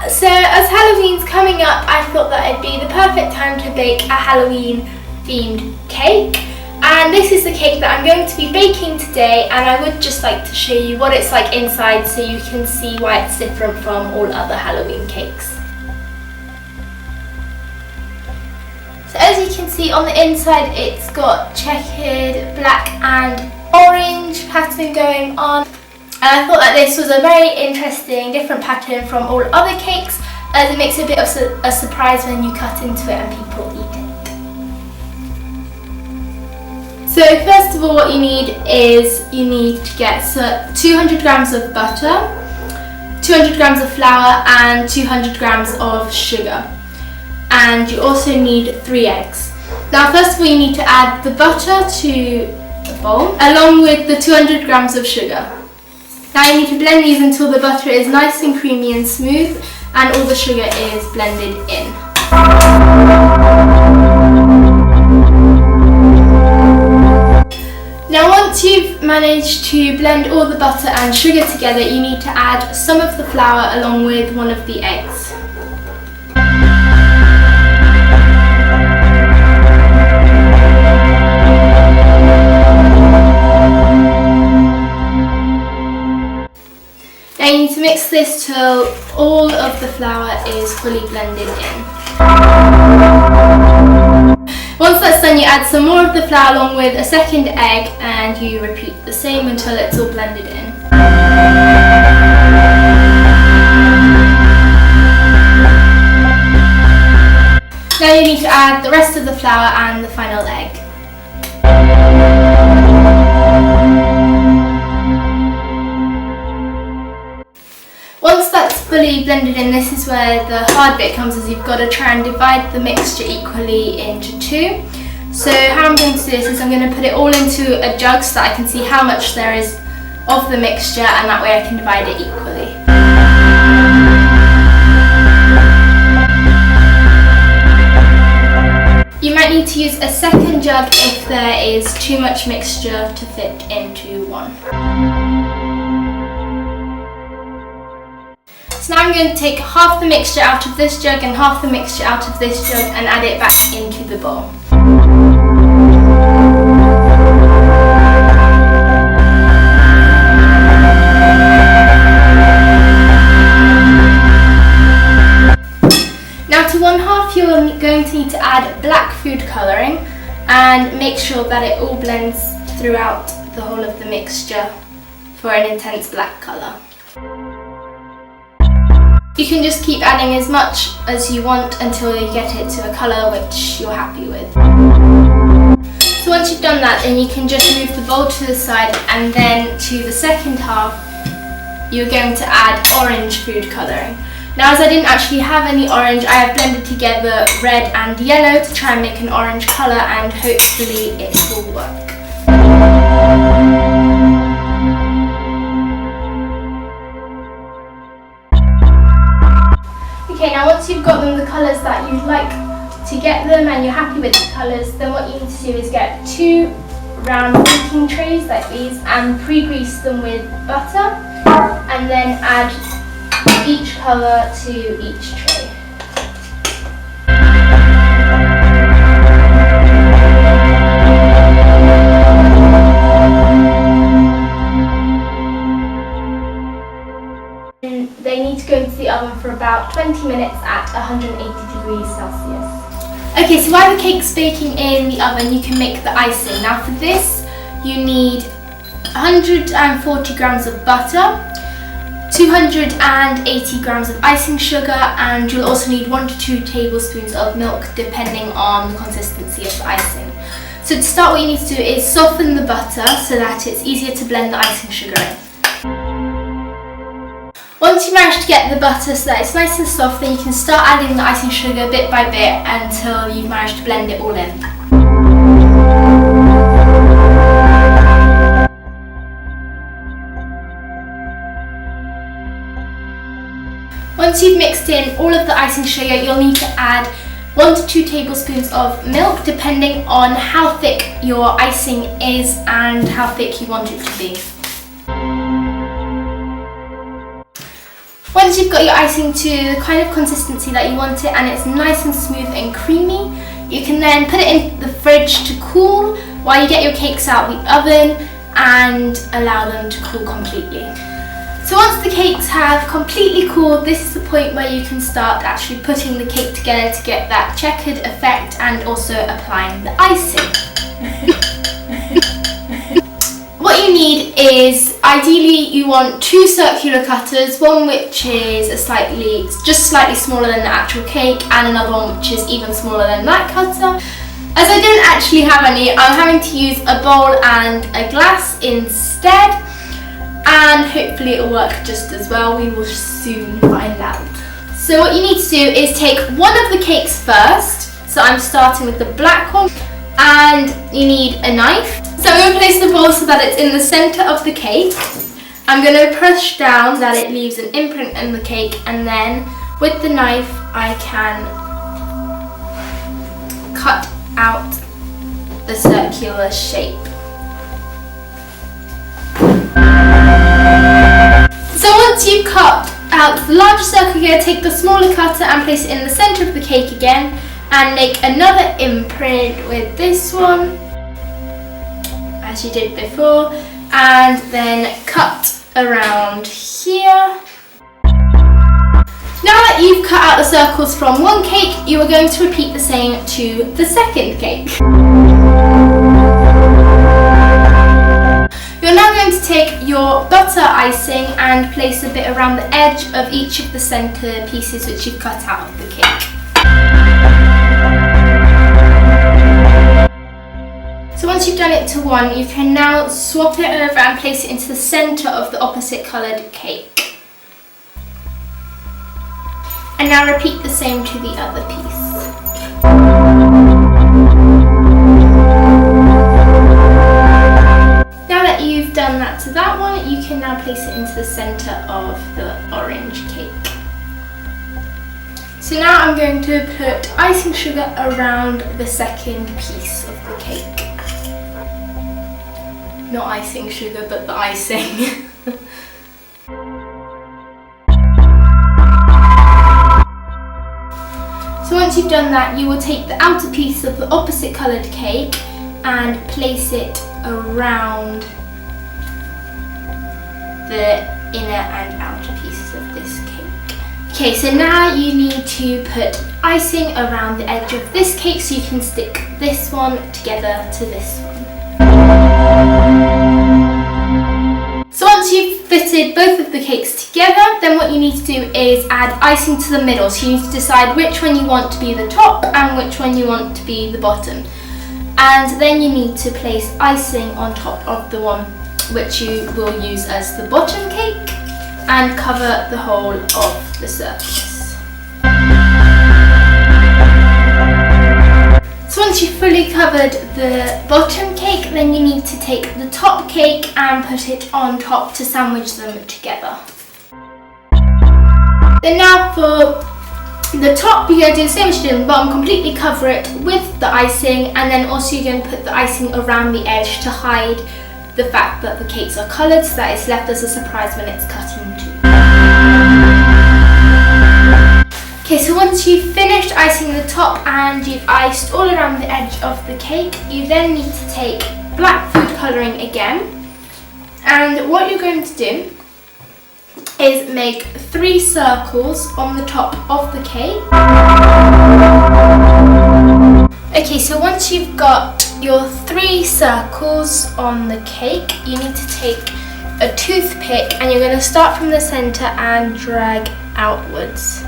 So as Halloween's coming up, I thought that it'd be the perfect time to bake a Halloween themed cake. And this is the cake that I'm going to be baking today, and I would just like to show you what it's like inside so you can see why it's different from all other Halloween cakes. So as you can see on the inside, it's got checkered black and orange pattern going on. And I thought that this was a very interesting, different pattern from all other cakes, as it makes a bit of a surprise when you cut into it and people eat it. So first of all, what you need is you need to get 200 grams of butter, 200 grams of flour and 200 grams of sugar. And you also need 3 eggs. Now first of all, you need to add the butter to the bowl along with the 200 grams of sugar. Now you need to blend these until the butter is nice and creamy and smooth and all the sugar is blended in. Now once you've managed to blend all the butter and sugar together, you need to add some of the flour along with one of the eggs. Now you need to mix this till all of the flour is fully blended in. Once that's done, you add some more of the flour along with a second egg and you repeat the same until it's all blended in. Now you need to add the rest of the flour and the final egg. Once that's fully blended in, this is where the hard bit comes, as you've got to try and divide the mixture equally into 2. So how I'm going to do this is I'm going to put it all into a jug so that I can see how much there is of the mixture, and that way I can divide it equally. You might need to use a second jug if there is too much mixture to fit into one. So now I'm going to take half the mixture out of this jug and half the mixture out of this jug and add it back into the bowl. Now to one half you're going to need to add black food colouring and make sure that it all blends throughout the whole of the mixture for an intense black colour. You can just keep adding as much as you want until you get it to a colour which you're happy with. So once you've done that, then you can just move the bowl to the side, and then to the second half you're going to add orange food colouring. Now as I didn't actually have any orange, I have blended together red and yellow to try and make an orange colour, and hopefully it will work. Okay, now once you've got them the colours that you'd like to get them and you're happy with the colours, then what you need to do is get 2 round baking trays like these and pre-grease them with butter, and then add each colour to each tray. They need to go into the oven for about 20 minutes at 180 degrees Celsius. Okay, so while the cake's baking in the oven, you can make the icing. Now for this, you need 140 grams of butter, 280 grams of icing sugar, and you'll also need 1 to 2 tablespoons of milk depending on the consistency of the icing. So to start, what you need to do is soften the butter so that it's easier to blend the icing sugar in. Once you manage to get the butter so that it's nice and soft, then you can start adding the icing sugar bit by bit until you've managed to blend it all in. Once you've mixed in all of the icing sugar, you'll need to add 1 to 2 tablespoons of milk depending on how thick your icing is and how thick you want it to be. Once you've got your icing to the kind of consistency that you want it and it's nice and smooth and creamy, you can then put it in the fridge to cool while you get your cakes out the oven and allow them to cool completely. So once the cakes have completely cooled, this is the point where you can start actually putting the cake together to get that checkered effect and also applying the icing. What you need is, ideally you want 2 circular cutters, one which is just slightly smaller than the actual cake and another one which is even smaller than that cutter. As I didn't actually have any, I'm having to use a bowl and a glass instead, and hopefully it'll work just as well. We will soon find out. So what you need to do is take one of the cakes first. So I'm starting with the black one, and you need a knife. So I'm going to place the bowl so that it's in the centre of the cake. I'm going to push down that it leaves an imprint in the cake, and then with the knife I can cut out the circular shape. So once you've cut out the larger circle, you're going to take the smaller cutter and place it in the centre of the cake again and make another imprint with this one, as you did before, and then cut around here. Now that you've cut out the circles from one cake, you are going to repeat the same to the second cake. You're now going to take your butter icing and place a bit around the edge of each of the centre pieces which you've cut out of the cake. So once you've done it to one, you can now swap it over and place it into the centre of the opposite coloured cake. And now repeat the same to the other piece. Now that you've done that to that one, you can now place it into the centre of the orange cake. So now I'm going to put icing sugar around the second piece of the cake. Not icing sugar, but the icing. So once you've done that, you will take the outer piece of the opposite coloured cake and place it around the inner and outer pieces of this cake. Okay, so now you need to put icing around the edge of this cake so you can stick this one together to this one. So once you've fitted both of the cakes together, then what you need to do is add icing to the middle. So you need to decide which one you want to be the top and which one you want to be the bottom. And then you need to place icing on top of the one which you will use as the bottom cake and cover the whole of the surface. So once you've fully covered the bottom cake, then you need to take the top cake and put it on top to sandwich them together. Then now for the top, you're going to do the same as you did on the bottom, completely cover it with the icing, and then also you're going to put the icing around the edge to hide the fact that the cakes are coloured, so that it's left as a surprise when it's cut into. Okay, so once you've finished icing the top and you've iced all around the edge of the cake, you then need to take black food colouring again, and what you're going to do is make 3 circles on the top of the cake. Okay, so once you've got your 3 circles on the cake, you need to take a toothpick and you're going to start from the centre and drag outwards.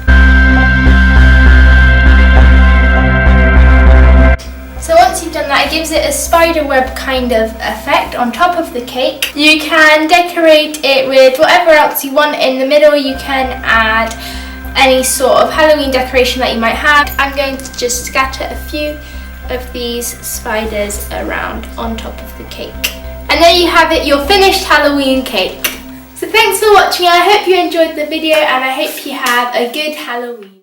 So once you've done that, it gives it a spider web kind of effect on top of the cake. You can decorate it with whatever else you want in the middle. You can add any sort of Halloween decoration that you might have. I'm going to just scatter a few of these spiders around on top of the cake. And there you have it, your finished Halloween cake. So thanks for watching. I hope you enjoyed the video and I hope you have a good Halloween.